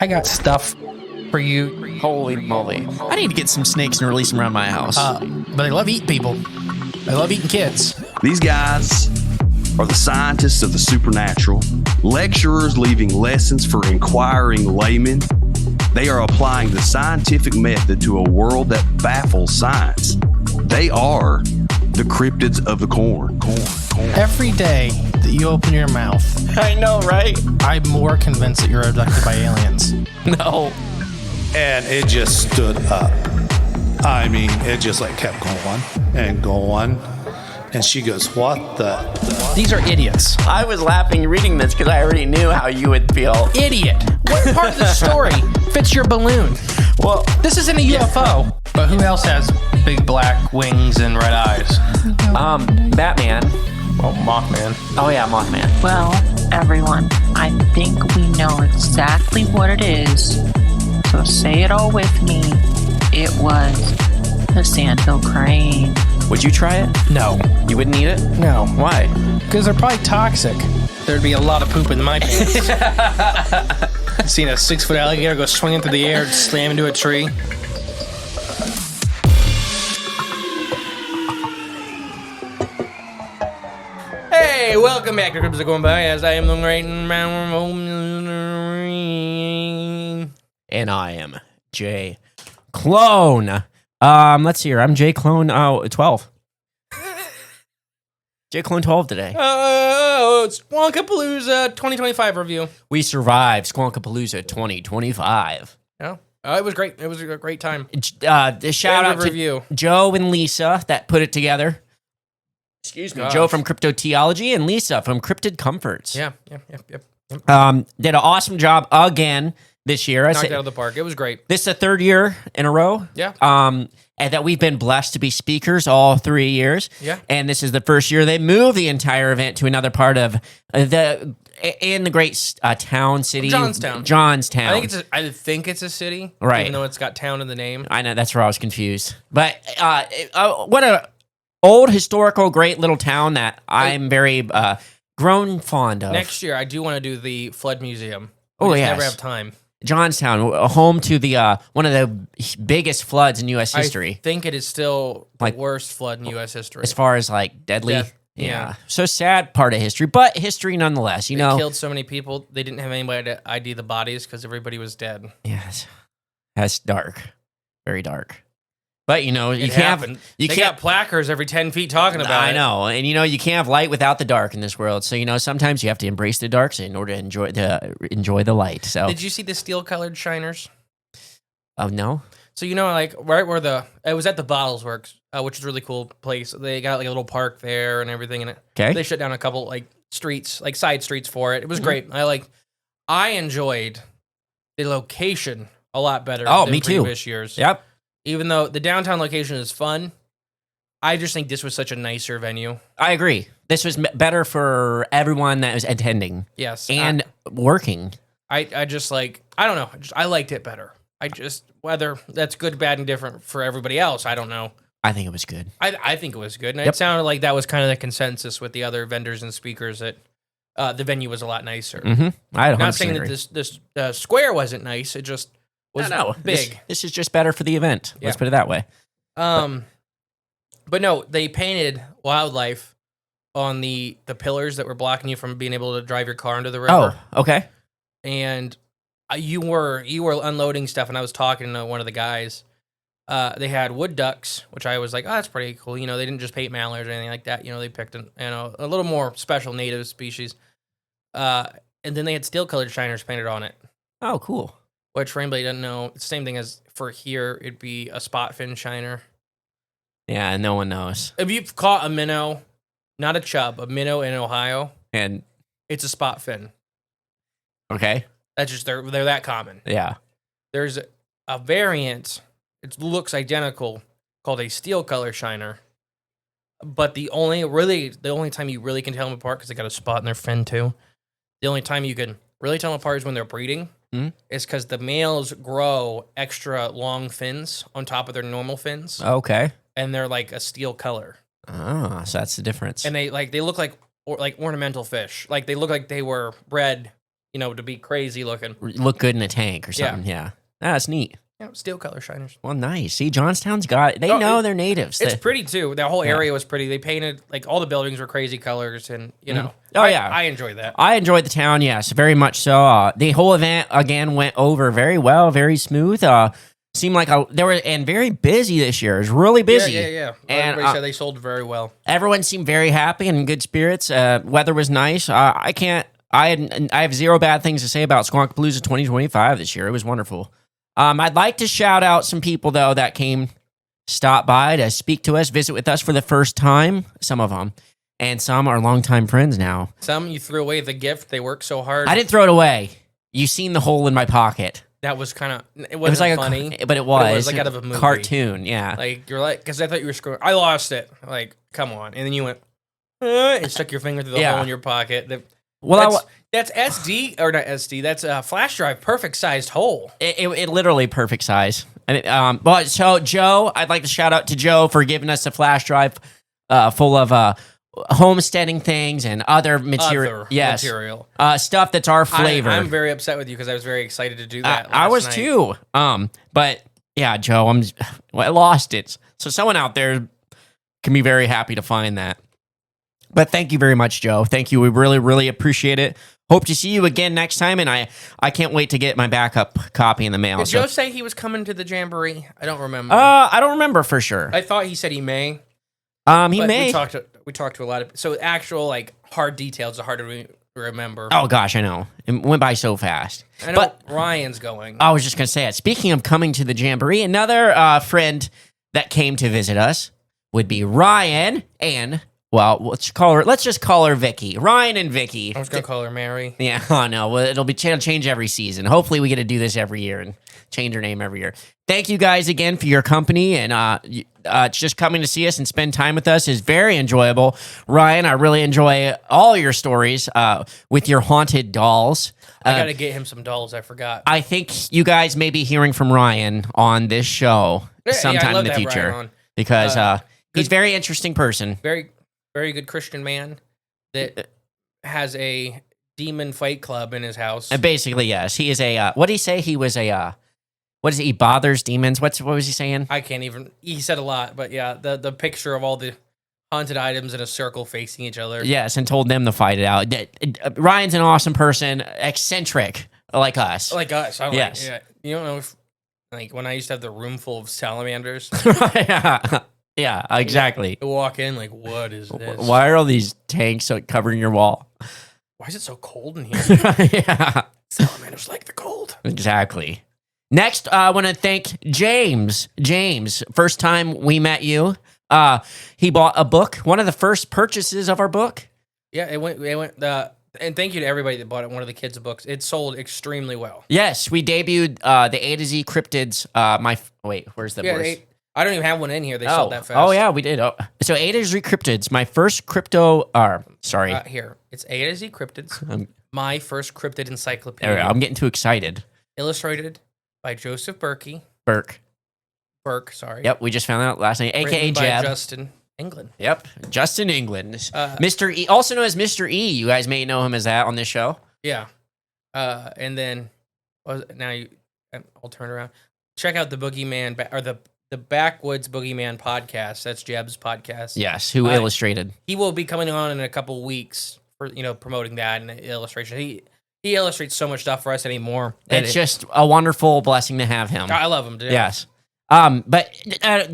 I got stuff for you. Holy moly. I need to get some snakes and release them around my house. But they love eating people. They love eating kids. These guys are the scientists of the supernatural, lecturers leaving lessons for inquiring laymen. They are applying the scientific method to a world that baffles science. They are the cryptids of the corn. Every day that you open your mouth, I know, right? I'm more convinced that you're abducted by aliens. No. And it just stood up. I mean, it just like kept going and going. And she goes, what the? These are idiots. I was laughing reading this because I already knew how you would feel. Idiot. What part of the story fits your balloon? Well, This isn't a UFO. But who else has big black wings and red eyes? Batman. Well, Mothman. Oh, yeah, Mothman. Well, everyone, I think we know exactly what it is. So say it all with me. It was the sandhill crane. Would you try it? No. You wouldn't eat it? No. Why? Because they're probably toxic. There'd be a lot of poop in my pants. Seen a 6-foot alligator go swinging through the air and slam into a tree. Hey, welcome back to Cryptids Going By, as I am the great And I am Jay Clone. Let's see here. I'm Jay Clone 12. Jay Clone 12 today. Oh, it's Squonkapalooza 2025 review. We survived Squonkapalooza 2025. Yeah. It was great. It was a great time. Shout out to review. Joe and Lisa that put it together. Excuse me. Gosh. Joe from Cryptoteology and Lisa from Cryptid Comforts. Yep. Did an awesome job again this year. Knocked it out of the park. It was great. This is the third year in a row. Yeah. And that we've been blessed to be speakers all 3 years. Yeah. And this is the first year they moved the entire event to another part of the great town city. Johnstown. I think it's a city. Right. Even though it's got town in the name. I know, that's where I was confused. But what a old historical great little town that I'm very grown fond of. Next year, I do want to do the Flood Museum. Oh, We just yes. never have time. Johnstown, home to the one of the biggest floods in U.S. history. I think it is still Like- the worst flood in U.S. history. As far as like deadly. Death, yeah. So sad part of history, but history nonetheless, They you know. killed so many people. They didn't have anybody to ID the bodies because everybody was dead. Yes. That's dark. Very dark. But you know, you It can't happened. have, you They can't got placards every 10 feet talking about it. I know. And you know, you can't have light without the dark in this world. So, you know, sometimes you have to embrace the dark in order to enjoy the light. So Did you see the steel-colored shiners? Oh no. So, you know, like, right where it was at the Bottles Works, which is a really cool place. They got, like, a little park there and everything in it. Okay. They shut down a couple, like, streets, like, side streets for it. It Mm-hmm. was great. I enjoyed the location a lot better than me too. previous years. Yep. Even though the downtown location is fun, I just think this was such a nicer venue. I agree. This was better for everyone that was attending Yes. and working. I just, like, I don't know. I liked it better. Whether that's good, bad, and different for everybody else, I don't know. I think it was good. I think it was good. And Yep. it sounded like that was kind of the consensus with the other vendors and speakers that the venue was a lot nicer. Mm-hmm. I 100% Not saying agree. that this square wasn't nice. It just was No, big. This is just better for the event. Let's Yeah. put it that way. But no, they painted wildlife on the pillars that were blocking you from being able to drive your car into the river. Oh, okay. And you were unloading stuff, and I was talking to one of the guys. They had wood ducks, which I was like, oh, that's pretty cool. You know, they didn't just paint mallards or anything like that. You know, they picked a little more special native species. And then they had steel-colored shiners painted on it, Oh, cool. which for anybody who doesn't know, it's the same thing as for here, it'd be a spot fin shiner. Yeah, no one knows. If you've caught a minnow, not a chub, a minnow in Ohio, And it's a spot fin. okay. That's just, they're that common. Yeah. There's a variant, it looks identical, called a steel color shiner. But the only time you really can tell them apart, because they got a spot in their fin too, the only time you can really tell them apart is when they're breeding, is because the males grow extra long fins on top of their normal fins, Okay. and they're like a steel color. Ah, so that's the difference. And they look like ornamental fish. Like they look like they were bred to be crazy looking. Look good in a tank or something. Yeah. That's neat. Yeah, steel color shiners. Well, nice. See, Johnstown's got, they know they're natives. It's pretty too. That whole area was pretty. They painted, like, all the buildings were crazy colors, and, I enjoyed that. I enjoyed the town, yes, very much so. The whole event, again, went over very well, very smooth. Seemed like they were, and very busy this year. It was really busy. Yeah. And Everybody said they sold very well. everyone seemed very happy and in good spirits. Weather was nice. I have zero bad things to say about Squonkapalooza 2025 this year. It was wonderful. I'd like to shout out some people, though, that stopped by to speak to us, visit with us for the first time, some of them. And some are longtime friends now. Some you threw away the gift. They worked so hard. I didn't throw it away. You seen the hole in my pocket. That was kind of, it was like funny. but it was like out of a movie. Cartoon, yeah. Like, you're like, because I thought you were screwing. I lost it. Like, come on. And then you went, and stuck your finger through the hole in your pocket. That's SD, or not SD, that's a flash drive, perfect sized hole. It literally perfect size. But so Joe, I'd like to shout out to Joe for giving us a flash drive full of homesteading things and other material. Stuff that's our flavor. I'm very upset with you because I was very excited to do that. I was too. But yeah, Joe, I lost it. So someone out there can be very happy to find that. But thank you very much, Joe. Thank you. We really, really appreciate it. Hope to see you again next time, and I can't wait to get my backup copy in the mail. Did Joe say he was coming to the Jamboree? I don't remember. I don't remember for sure. I thought he said he may. He may. We talked to a lot of, so actual, like, hard details are hard to remember. Oh gosh, I know. It went by so fast. I know Ryan's going. I was just gonna say it. Speaking of coming to the Jamboree, another friend that came to visit us would be Ryan and. Well, let's just call her Vicky. Ryan and Vicky. I was going to call her Mary. Yeah, oh no. Well, it'll change every season. Hopefully we get to do this every year and change her name every year. Thank you guys again for your company, and just coming to see us and spend time with us is very enjoyable. Ryan, I really enjoy all your stories with your haunted dolls. I got to get him some dolls. I forgot. I think you guys may be hearing from Ryan on this show sometime in the future because he's a very interesting person. Very good Christian man that has a demon fight club in his house. Basically, yes. He is a, what did he say? He was a, what is it? He bothers demons. What was he saying? I can't even, he said a lot, but yeah, the picture of all the haunted items in a circle facing each other. Yes, and told them to fight it out. Ryan's an awesome person, eccentric, like us. Like us. Yes. Yeah. You don't know if, like, when I used to have the room full of salamanders. Yeah, exactly. You walk in like, what is this? Why are all these tanks covering your wall? Why is it so cold in here? Yeah. Salamanders like the cold. Exactly. Next, I want to thank James. James, first time we met you, he bought a book, one of the first purchases of our book. Yeah, it went, and thank you to everybody that bought it, one of the kids' books. It sold extremely well. Yes, we debuted the A to Z Cryptids. Where's the voice? I don't even have one in here. They sold that fast. Oh, yeah, we did. So A to Z Cryptids, my first crypto... sorry. Here. It's A to Z Cryptids. My first cryptid encyclopedia. There we go. I'm getting too excited. Illustrated by Joseph Burke, sorry. Yep, we just found out last night. A.K.A. By Jeb. Justin England. Yep, Justin England. Mr. E, also known as Mr. E. You guys may know him as that on this show. Yeah. And then... I'll turn around. Check out the Boogeyman... or the Backwoods Boogeyman podcast. That's Jeb's podcast. Yes, who illustrated. He will be coming on in a couple weeks for promoting that and illustration. He illustrates so much stuff for us anymore. It's just a wonderful blessing to have him. I love him. Dude. Yes. But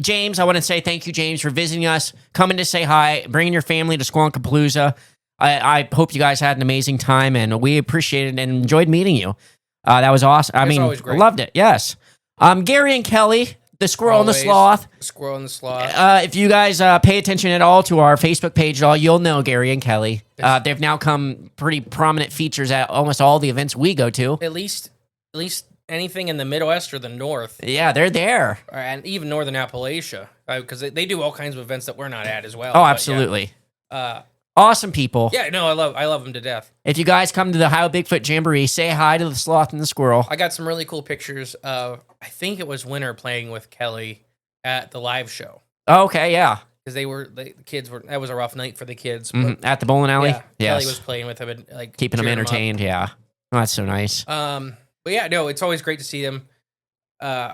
James, I want to say thank you, James, for visiting us, coming to say hi, bringing your family to Squonkapalooza. I hope you guys had an amazing time, and we appreciated and enjoyed meeting you. That was awesome. I loved it. Yes. Gary and Kelly. The Squirrel and the Sloth. Squirrel and the Sloth. If you guys pay attention at all to our Facebook page at all, you'll know Gary and Kelly. They've now come pretty prominent features at almost all the events we go to. At least anything in the Midwest or the North. Yeah, they're there. And even Northern Appalachia. Because they do all kinds of events that we're not at as well. Oh, absolutely. Yeah. Awesome people. Yeah, no, I love them to death. If you guys come to the Ohio Bigfoot Jamboree, say hi to the Sloth and the Squirrel. I got some really cool pictures of, I think it was Winter playing with Kelly at the live show. Oh, okay, yeah. Because the kids were, that was a rough night for the kids. At the bowling alley? Yeah, yes. Kelly was playing with him and keeping them entertained, yeah. Oh, that's so nice. But yeah, no, it's always great to see them.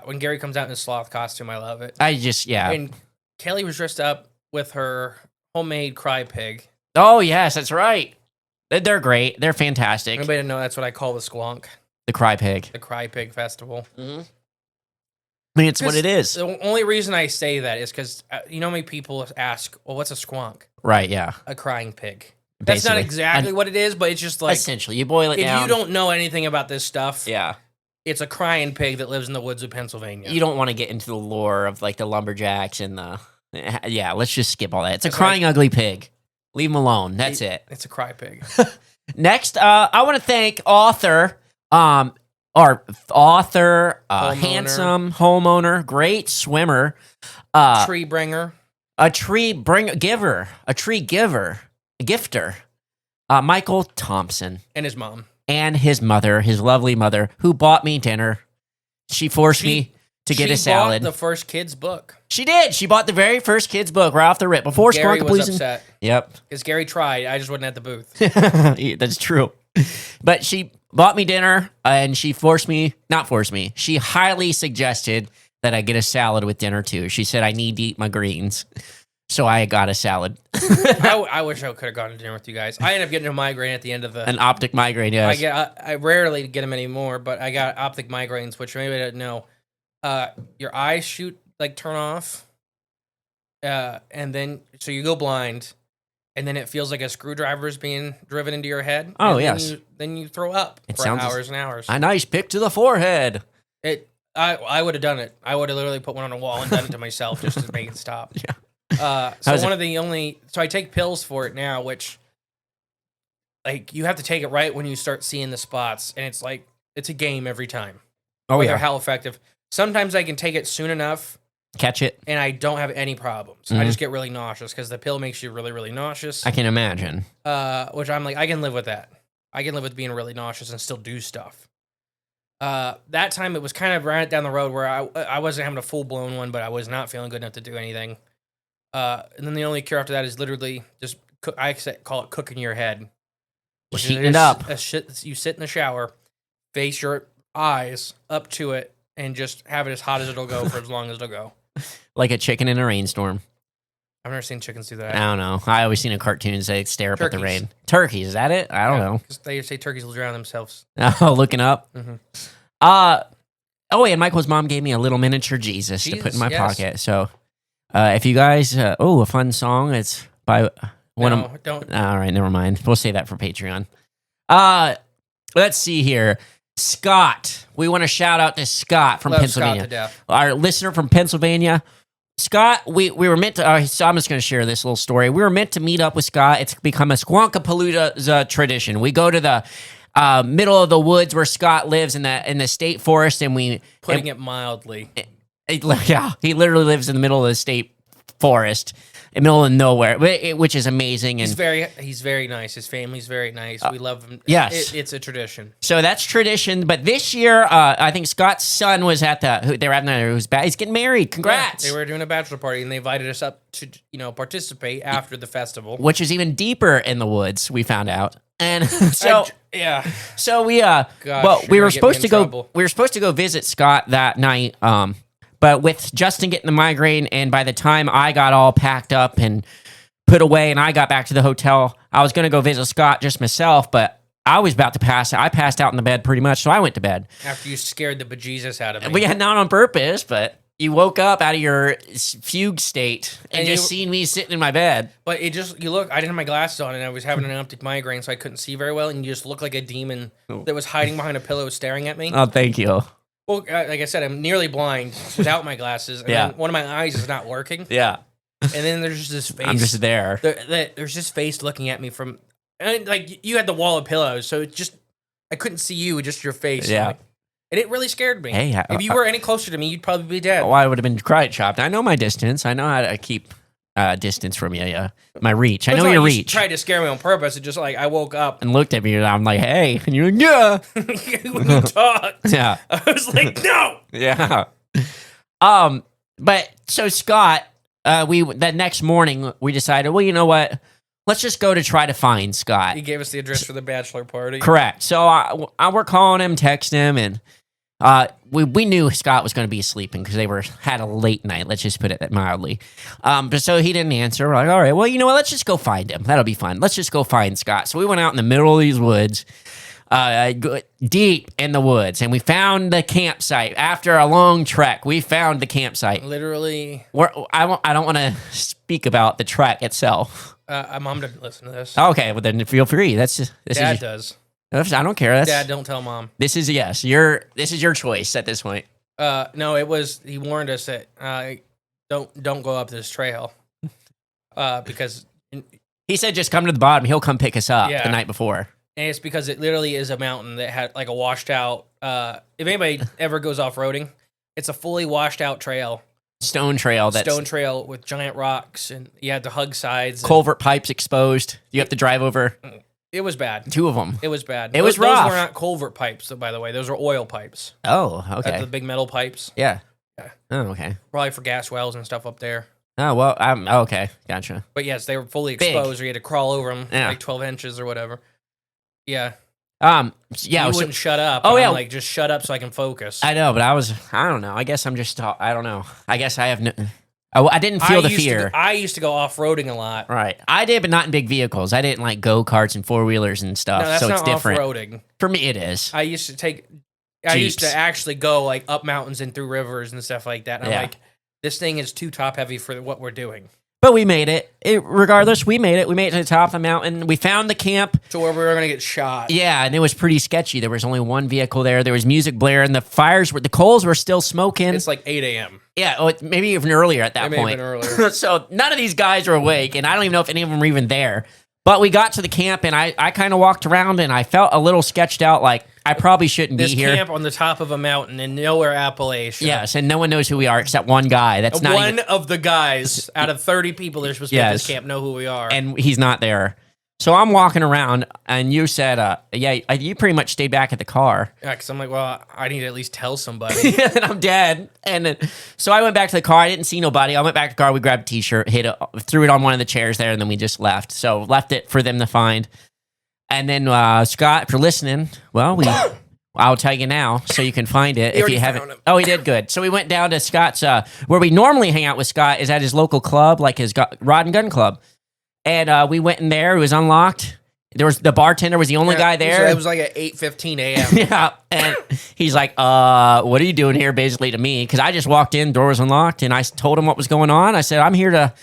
When Gary comes out in his sloth costume, I love it. And Kelly was dressed up with her homemade cry pig. Oh, yes, that's right. They're great. They're fantastic. Anybody didn't know that's what I call the squonk? The Cry Pig. The Cry Pig Festival. Mm-hmm. I mean, it's what it is. The only reason I say that is because you know how many people ask, well, what's a squonk? Right, yeah. A crying pig. That's not Basically. exactly what it is, but it's just like... Essentially, you boil it if down. you don't know anything about this stuff, Yeah. it's a crying pig that lives in the woods of Pennsylvania. You don't want to get into the lore of like the lumberjacks and the... Yeah, let's just skip all that. It's That's a crying ugly pig. Leave him alone. That's it. It's a cry pig. Next, I want to thank author, handsome homeowner, great swimmer, Tree bringer. a gifter, Michael Thompson, And his mom. and his mother, his lovely mother, who bought me dinner. She forced me to get a salad. She bought the first kid's book. She did. She bought the very first kid's book right off the rip before Gary was Squonkapalooza. upset. Yep. Because Gary tried. I just wasn't at the booth. That's true. But she bought me dinner and she she highly suggested that I get a salad with dinner too. She said I need to eat my greens. So I got a salad. I wish I could have gone to dinner with you guys. I ended up getting a migraine at the end of the... An optic migraine, yes. I rarely get them anymore, but I got optic migraines, which maybe I didn't know. Your eyes turn off. And then, so you go blind. And then it feels like a screwdriver is being driven into your head. Oh, and yes. Then you throw up for hours and hours. A nice pick to the forehead. I would have done it. I would have literally put one on a wall and done it to myself just to make it stop. Yeah. So I take pills for it now, which like you have to take it right when you start seeing the spots, and it's like it's a game every time. Oh whether yeah. how effective. Sometimes I can take it soon enough, catch it, and I don't have any problems. Mm-hmm. I just get really nauseous because the pill makes you really, really nauseous. I can imagine. Which I'm like, I can live with that. I can live with being really nauseous and still do stuff. That time it was kind of right down the road where I wasn't having a full blown one, but I was not feeling good enough to do anything. And then the only cure after that is literally just cook. I call it cooking your head. Which heating it up. You sit in the shower, face your eyes up to it, and just have it as hot as it'll go for as long as it'll go. Like a chicken in a rainstorm. I've never seen chickens do that. I don't know. I always seen in cartoons they stare up at the Turkeys. rain. Turkeys, is that it? I don't know. Because they say turkeys will drown themselves. Oh, looking up. Mm-hmm. And Michael's mom gave me a little miniature Jesus to put in my yes. pocket. So, if you guys, a fun song. It's by one of. Don't. All right, never mind. We'll say that for Patreon. Let's see here. Scott. We want to shout out to Scott from Love Pennsylvania. Scott to death. Our listener from Pennsylvania. Scott, we were meant to, so I'm just going to share this little story. We were meant to meet up with Scott. It's become a Squonkapalooza tradition. We go to the middle of the woods where Scott lives in the state forest, and Putting it mildly. yeah, he literally lives in the middle of the state forest, in the middle of nowhere, which is amazing. And He's very nice. His family's very nice. We love him. Yes. It's a tradition. So that's tradition. But this year, I think Scott's son was he's getting married. Congrats. Yeah, they were doing a bachelor party, and they invited us up to participate after the festival. Which is even deeper in the woods, we found out. And so So we we were supposed to go trouble. we were supposed to go visit Scott that night. But with Justin getting the migraine, and by the time I got all packed up and put away and I got back to the hotel, I was going to go visit Scott just myself, but I was about to pass out. I passed out in the bed pretty much, so I went to bed. After you scared the bejesus out of me. We had not on purpose, but you woke up out of your fugue state and just seen me sitting in my bed. But you look, I didn't have my glasses on, and I was having an optic migraine, so I couldn't see very well, and you just looked like a demon that was hiding behind a pillow staring at me. Oh, thank you. Well, like I said, I'm nearly blind without my glasses, and then one of my eyes is not working. Yeah. And then there's just this face. I'm just there. There's this face looking at me from, and like you had the wall of pillows, so it just I couldn't see you, just your face. Yeah. And it really scared me. Hey, if you were any closer to me, you'd probably be dead. Oh, I would have been cried chopped. I know my distance. I know how to keep distance from you. Yeah, my reach. I know your reach. You tried to scare me on purpose. It just like I woke up and looked at me, and I'm like, "Hey," and you're like, "Yeah." when you talked, yeah, I was like, "No." Yeah. But so Scott, that next morning we decided, well, you know what? let's just go to try to find Scott. He gave us the address for the bachelor party. Correct. So we're calling him, texting him, and we knew Scott was going to be sleeping because they had a late night. Let's just put it mildly. But so he didn't answer. We're like, all right, well, you know what? Let's just go find him. That'll be fun. Let's just go find Scott. So we went out in the middle of these woods, deep in the woods, and we found the campsite. After a long trek, we found the campsite. Literally. I don't want to speak about the trek itself. Mom didn't listen to this. Okay, well then feel free. Dad does. I don't care. Dad, don't tell Mom. This is this is your choice at this point. No, it was. He warned us that don't go up this trail, because he said just come to the bottom. He'll come pick us up Yeah. the night before. and it's because it literally is a mountain that had like a washed out. If anybody ever goes off roading, it's a fully washed out trail. Stone trail. Stone trail with giant rocks, and you had to hug sides. Culvert pipes exposed. You have to drive over. It was bad. 2 of them. It was bad. It was rough. Those were not culvert pipes, by the way. Those were oil pipes. Oh, okay. Like the big metal pipes. Yeah. Yeah. Oh, okay. Probably for gas wells and stuff up there. Oh, well, okay. Gotcha. But yes, they were fully Big. exposed, or you had to crawl over them Yeah. like 12 inches or whatever. Yeah. Yeah. You so- wouldn't shut up. Oh, and yeah. I'm like, just shut up so I can focus. I know, but I don't know. I guess I'm just, I don't know. I guess I have no, I didn't feel the fear. I used to go off-roading a lot. Right. I did, but not in big vehicles. I didn't like go-karts and four-wheelers and stuff, No, that's so not it's different. off-roading. For me, it is. I used to Jeeps. actually go like up mountains and through rivers and stuff like that. And Yeah. I'm like, this thing is too top heavy for what we're doing. But we made it. Regardless, we made it. We made it to the top of the mountain. We found the camp. To where we were going to get shot. Yeah, and it was pretty sketchy. There was only one vehicle there. There was music blaring. The coals were still smoking. It's like 8 a.m. Yeah, maybe even earlier at that It may have point. been earlier. So none of these guys are awake, and I don't even know if any of them were even there. But we got to the camp, and I kind of walked around, and I felt a little sketched out, like I probably shouldn't This be here. camp on the top of a mountain in nowhere, Appalachia. Yes, and no one knows who we are except one guy. That's not One even, of the guys out of 30 people that are supposed to be at this camp know who we are. and he's not there. So I'm walking around, and you said, you pretty much stayed back at the car. Yeah, because I'm like, well, I need to at least tell somebody. And I'm dead. And then, so I went back to the car. I didn't see nobody. I went back to the car. We grabbed a T-shirt, threw it on one of the chairs there, and then we just left. So left it for them to find. And then Scott, if you're listening, well, I'll tell you now so you can find it if already you haven't. found him. Oh, he did good. So we went down to Scott's, where we normally hang out with Scott is at his local club, like his rod and gun club. And we went in there. It was unlocked. The bartender was the only guy there. It was like at 8:15 a.m. Yeah, and he's like, what are you doing here, basically, to me? Because I just walked in, door was unlocked, and I told him what was going on. I said, I'm here to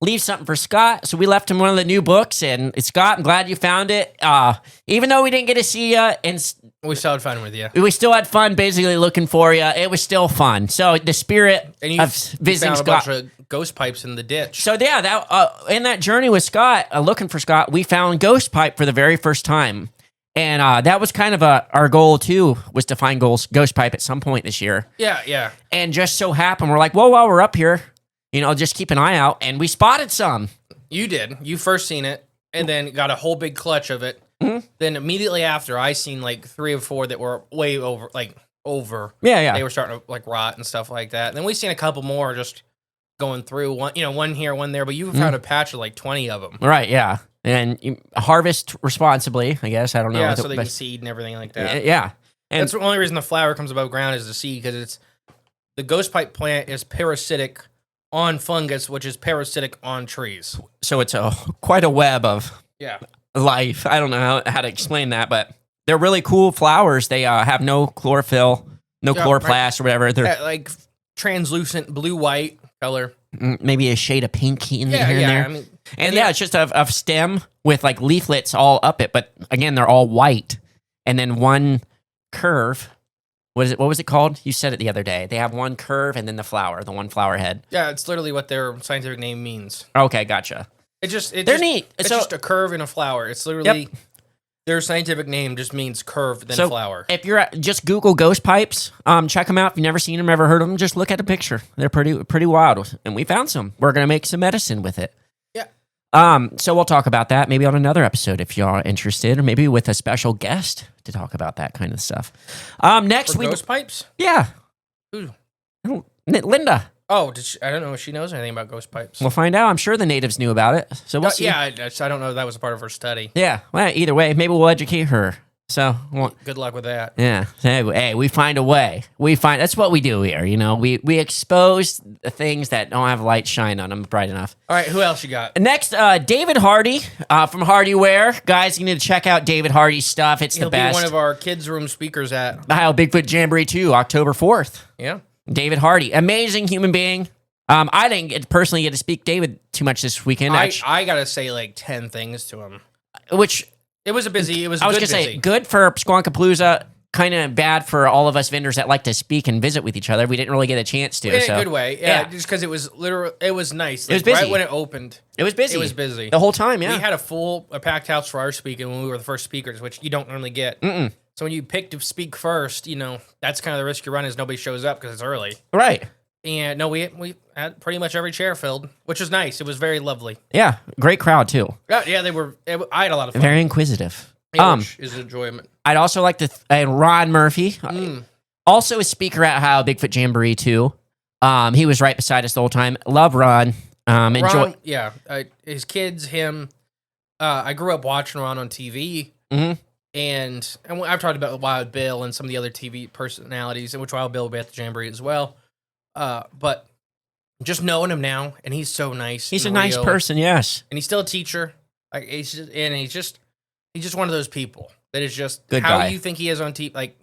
leave something for Scott. So we left him one of the new books, and Scott, I'm glad you found it. Even though we didn't get to see you, and We still had fun with you. we still had fun basically looking for you. It was still fun. So the spirit And you of visiting found a Scott. bunch of ghost pipes in the ditch. So yeah, that in that journey with Scott, looking for Scott, we found Ghost Pipe for the very first time, and that was kind of our goal too, was to find Ghost Pipe at some point this year. Yeah. And just so happened, we're like, well, while we're up here, just keep an eye out, and we spotted some. You did. You first seen it, and then got a whole big clutch of it. Mm-hmm. Then immediately after, I seen like 3 or 4 that were way over. Yeah. They were starting to like rot and stuff like that. And then we seen a couple more just going through. One here, one there. But you found a patch of like 20 of them. Right. Yeah. And harvest responsibly, I guess. I don't know. Yeah, so they can seed and everything like that. Yeah. And That's the only reason the flower comes above ground is to seed, because the ghost pipe plant is parasitic on fungus, which is parasitic on trees. so it's quite a web of Yeah. life. I don't know how to explain that, but they're really cool flowers. They have no chlorophyll, no Yeah, chloroplast or whatever. They're Like translucent blue-white color. maybe a shade of pink in here and there. I mean, And yeah, it's just a stem with like leaflets all up it, but again, they're all white. And then one curve. What was it called? You said it the other day. They have one curve and then the one flower head. yeah, it's literally what their scientific name means. Okay, gotcha. They're neat. It's So- just a curve in a flower. It's literally their scientific name just means curve then flower. If you're just Google ghost pipes, check them out. If you've never seen them, ever heard of them, just look at a picture. They're pretty wild, and we found some. We're gonna make some medicine with it. Yeah. So we'll talk about that maybe on another episode if y'all are interested, or maybe with a special guest to talk about that kind of stuff. Next For we ghost pipes? yeah. Who? Linda. Oh, I don't know if she knows anything about ghost pipes. We'll find out. I'm sure the natives knew about it. So we'll see. Yeah, I don't know if that was a part of her study. Yeah. Well, either way, maybe we'll educate her. So, Good luck with that. yeah. Hey, we find a way. That's what we do here. We expose the things that don't have light shine on them bright enough. All right, who else you got? Next, David Hardy from Hardyware. Guys, you need to check out David Hardy's stuff. It's He'll the best. be one of our kids' room speakers at. Ohio Bigfoot Jamboree 2, October 4th. Yeah. David Hardy, amazing human being. I didn't personally get to speak David too much this weekend. I gotta say like 10 things to him. Which it was busy. I was gonna say good for Squonkapalooza, kind of bad for all of us vendors that like to speak and visit with each other. We didn't really get a chance to. In a good way, yeah. Just because it was it was nice. It was busy right when it opened. It was busy. It was busy the whole time. Yeah, we had a packed house for our speaking when we were the first speakers, which you don't normally get. So when you pick to speak first, that's kind of the risk you run is nobody shows up because it's early. Right. And no, we had pretty much every chair filled, which was nice. It was very lovely. Yeah, great crowd too. Yeah, they were. I had a lot of fun. Very inquisitive. Which is enjoyment. I'd also like to Ron Murphy, also a speaker at Ohio Bigfoot Jamboree too. He was right beside us the whole time. Love Ron. Ron, his kids, him. I grew up watching Ron on TV. And I've talked about Wild Bill and some of the other TV personalities, in which Wild Bill will be at the Jamboree as well. But just knowing him now, and he's so nice. He's a nice person, yes. And he's still a teacher. Like he's just one of those people that is just good how guy. You think he is on TV. Like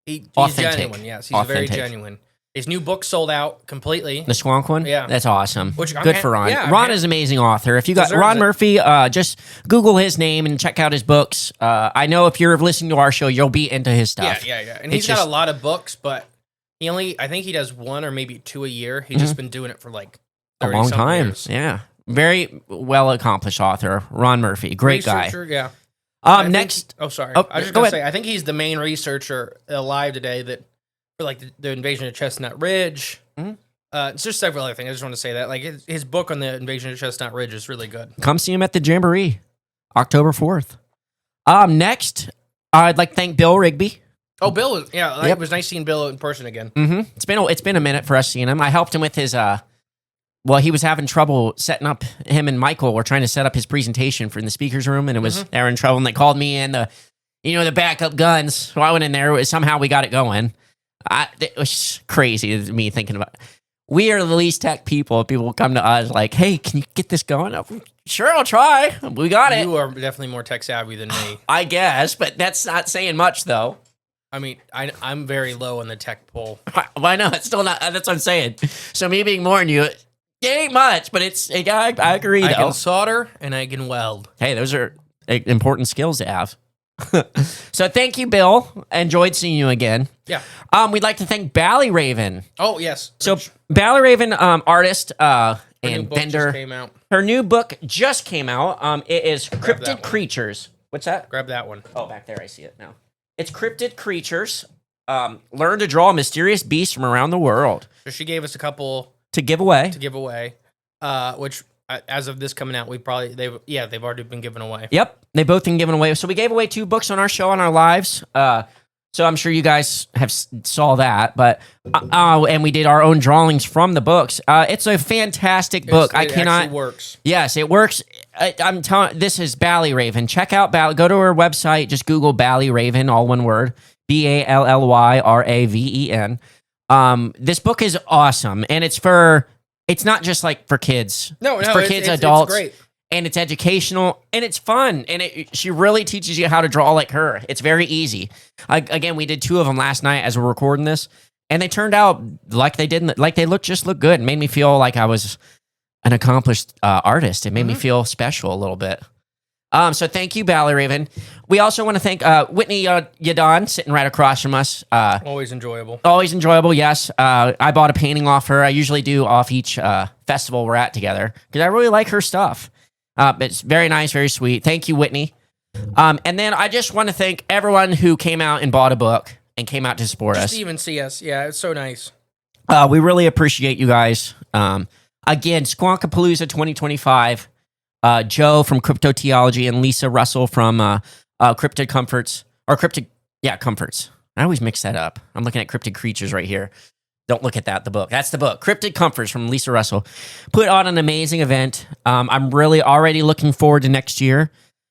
he's authentic. Genuine. Yes, he's very genuine. His new book sold out completely. The Squonk one? Yeah. That's awesome. Which good for Ron. Yeah, Ron is an amazing author. If you got Ron Murphy, just Google his name and check out his books. I know if you're listening to our show, you'll be into his stuff. Yeah. And he's got a lot of books, but I think he does one or maybe two a year. He's just been doing it for like a long time. Years. Yeah. Very well accomplished author, Ron Murphy. Great researcher, guy. Yeah. Next. I was just go going to ahead. say, I think he's the main researcher alive today that for like the invasion of Chestnut Ridge. It's just several other things. I just want to say that like his book on the invasion of Chestnut Ridge is really good. Come see him at the Jamboree, October 4th. Next, I'd like to thank Bill Rigby. Oh, Bill was It was nice seeing Bill in person again. It's been a minute for us seeing him. I helped him with his he was having trouble setting up. Him and Michael were trying to set up his presentation for in the speaker's room, and they were in trouble. And they called me and the backup guns. So I went in there. Somehow we got it going. It was crazy to me thinking about it. We are the least tech people. People will come to us like, "Hey, can you get this going?" Sure, I'll try. We got it. You are definitely more tech savvy than me. I guess, but that's not saying much, though. I mean, I'm very low on the tech poll. Why not? It's still not. That's what I'm saying. So me being more than you, it ain't much, but I agree, though. I can solder and I can weld. Hey, those are important skills to have. So thank you, Bill. Enjoyed seeing you again. Yeah. We'd like to thank Ballyraven. Oh, yes. So Ballyraven, artist and vendor. vendor. Came out. Her new book just came out. It is Cryptid Creatures. What's that? Grab that one. Oh, back there. I see it now. It's Cryptid Creatures. Learn to draw mysterious beasts from around the world. So she gave us a couple to give away. Which as of this coming out, they've already been given away. Yep, they've both been given away. So we gave away 2 books on our show on our lives. So I'm sure you guys have saw that, but and we did our own drawings from the books. It's a fantastic book. It actually works. Yes, it works. I'm telling. This is Ballyraven. Check out Go to her website. Just Google Ballyraven, all one word. BALLYRAVEN. This book is awesome, and it's not just like for kids. It's for kids, adults. It's great. And it's educational, and it's fun, and she really teaches you how to draw like her. It's very easy. Again, we did 2 of them last night as we're recording this, and they turned out like they didn't. Like they look good. It made me feel like I was an accomplished artist. It made me feel special a little bit. So thank you, Ballyraven. We also want to thank Whitney Yadon, sitting right across from us. Always enjoyable. Always enjoyable, yes. I bought a painting off her. I usually do off each festival we're at together because I really like her stuff. It's very nice, very sweet. Thank you, Whitney. And then I just want to thank everyone who came out and bought a book and came out to support us. Just even see us. Yeah, it's so nice. We really appreciate you guys. Again, Squonkapalooza 2025. Joe from Cryptoteology and Lisa Russell from Cryptid Comforts. Or Cryptid, Comforts. I always mix that up. I'm looking at Cryptid Creatures right here. Don't look at that, the book. That's the book. Cryptid Comforts from Lisa Russell. Put on an amazing event. I'm really already looking forward to next year.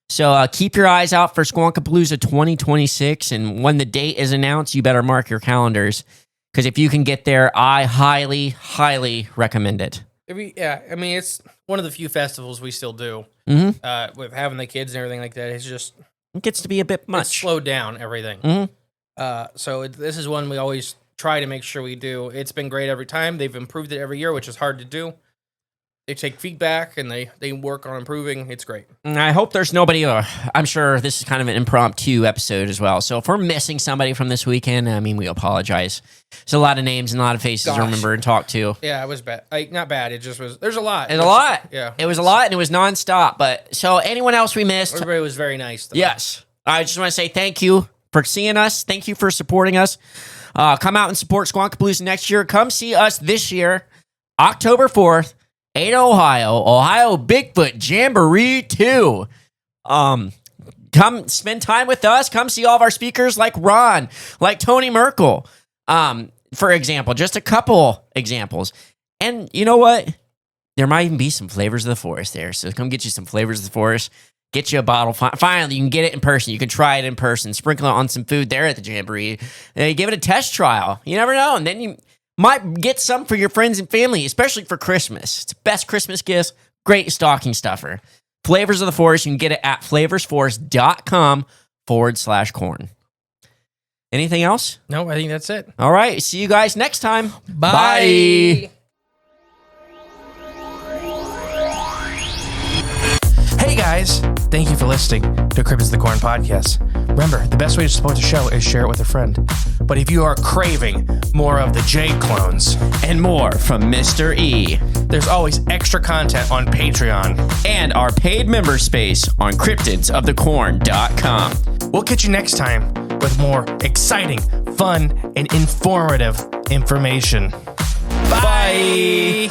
So keep your eyes out for Squonkapalooza 2026. And when the date is announced, you better mark your calendars. Because if you can get there, I highly, highly recommend it. Yeah, I mean, it's one of the few festivals we still do. With having the kids and everything like that. It's just... It gets to be a bit much. It's slowed down everything. So this is one we always try to make sure we do. It's been great every time. They've improved it every year, which is hard to do. They take feedback and they work on improving. It's great. And I hope there's nobody, I'm sure this is kind of an impromptu episode as well. So if we're missing somebody from this weekend, I mean, we apologize. There's a lot of names and a lot of faces to remember and talk to. Yeah, it was bad. Not bad. It just was, there's a lot. It's a lot. Yeah. It was a lot and it was nonstop. But so anyone else we missed? Everybody was very nice, though. Yes. I just want to say thank you for seeing us. Thank you for supporting us. Come out and support Squonkapalooza next year. Come see us this year, October 4th, in Ohio Bigfoot Jamboree 2. Come spend time with us. Come see all of our speakers like Ron, like Tony Merkel. For example, just a couple examples. And you know what? There might even be some Flavors of the Forest there. So come get you some Flavors of the Forest. Get you a bottle. Finally, you can get it in person. You can try it in person. Sprinkle it on some food there at the Jamboree. Give it a test trial. You never know. And then you might get some for your friends and family, especially for Christmas. It's the best Christmas gift. Great stocking stuffer. Flavors of the Forest. You can get it at flavorsforest.com/corn. Anything else? No, I think that's it. All right. See you guys next time. Bye. Hey guys, thank you for listening to Cryptids of the Corn podcast. Remember, the best way to support the show is share it with a friend. But if you are craving more of the J clones And more from Mr. E. there's always extra content on Patreon. And our paid member space on cryptidsofthecorn.com. We'll catch you next time with more exciting, fun, and informative information. Bye.